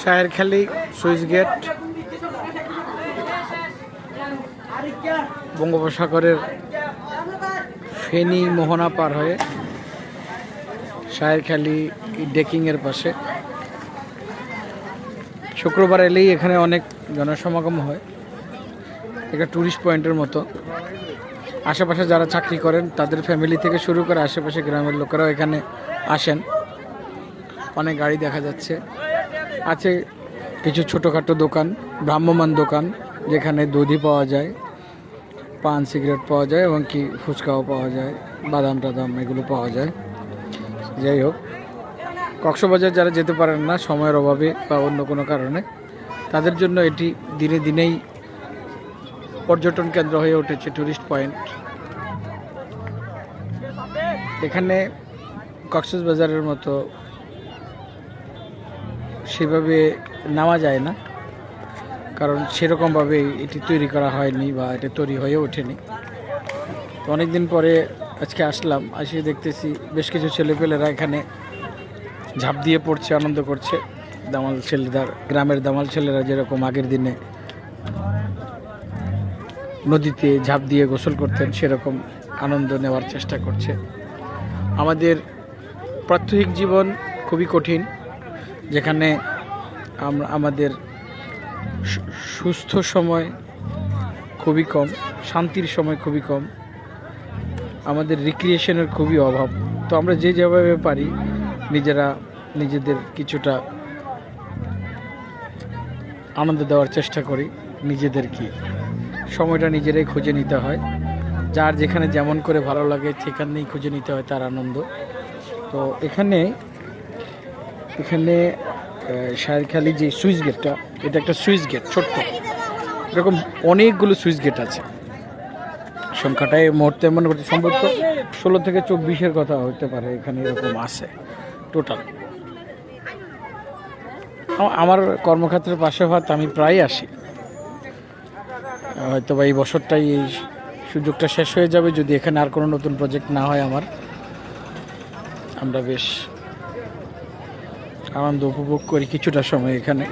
Shaherkhali switch gate বঙ্গোপসাগরের ফেনী মোহনা পার হয়ে শাহেরখালী ডেকিংয়ের পাশে শুক্রবার এলেই এখানে অনেক জনসমাগম হয়। একটা ট্যুরিস্ট পয়েন্টের মতো। আশেপাশে যারা চাকরি করেন তাদের ফ্যামিলি থেকে শুরু করে আশেপাশে গ্রামের লোকেরাও এখানে আসেন। অনেক গাড়ি দেখা যাচ্ছে। আছে কিছু ছোটোখাটো দোকান, ভ্রাম্যমান দোকান, যেখানে দুধি পাওয়া যায়, পান সিগারেট পাওয়া যায় এবং কি ফুচকাও পাওয়া যায়, বাদাম টাদাম এগুলো পাওয়া যায়। যাই হোক, কক্সবাজার যারা যেতে পারেন না সময়ের অভাবে বা অন্য কোনো কারণে, তাদের জন্য এটি দিনে দিনেই পর্যটন কেন্দ্র হয়ে উঠেছে, ট্যুরিস্ট পয়েন্ট। এখানে কক্সবাজারের মতো সেভাবে নামা যায় না, কারণ সেরকমভাবে এটি তৈরি করা হয়নি বা এটা তৈরি হয়ে ওঠেনি। তো অনেকদিন পরে আজকে আসলাম, আসে দেখতেছি বেশ কিছু ছেলেপেলেরা এখানে ঝাঁপ দিয়ে পড়ছে, আনন্দ করছে। দামাল ছেলেরা, গ্রামের দামাল ছেলেরা যেরকম আগের দিনে নদীতে ঝাঁপ দিয়ে গোসল করতেন, সেরকম আনন্দ নেওয়ার চেষ্টা করছে। আমাদের প্রাত্যহিক জীবন খুবই কঠিন, যেখানে আমাদের সুস্থ সময় খুবই কম, শান্তির সময় খুবই কম, আমাদের রিক্রিয়েশনের খুবই অভাব। তো আমরা যে যেভাবে পারি নিজেদের কিছুটা আনন্দ দেওয়ার চেষ্টা করি। নিজেদেরকে সময়টা নিজেরাই খুঁজে নিতে হয়, যার যেখানে যেমন করে ভালো লাগে সেখানেই খুঁজে নিতে হয় তার আনন্দ। তো এখানে শাহেরখালী যে সুইচ গেটটা, এটা একটা সুইচ গেট, ছোট্ট, এরকম অনেকগুলো সুইচ গেট আছে। সংখ্যাটা এই মুহূর্তে মনে করতে সম্ভবত 16 থেকে 24-এর কথা হতে পারে, এখানে এরকম আছে টোটাল। আমার কর্মক্ষেত্রের পাশে হওয়াতে আমি প্রায় আসি। হয়তো বা এই বছরটাই এই সুযোগটা শেষ হয়ে যাবে যদি এখানে আর কোনো নতুন প্রজেক্ট না হয়। আমরা বেশ আনন্দ উপভোগ করি কিছুটা সময় এখানে।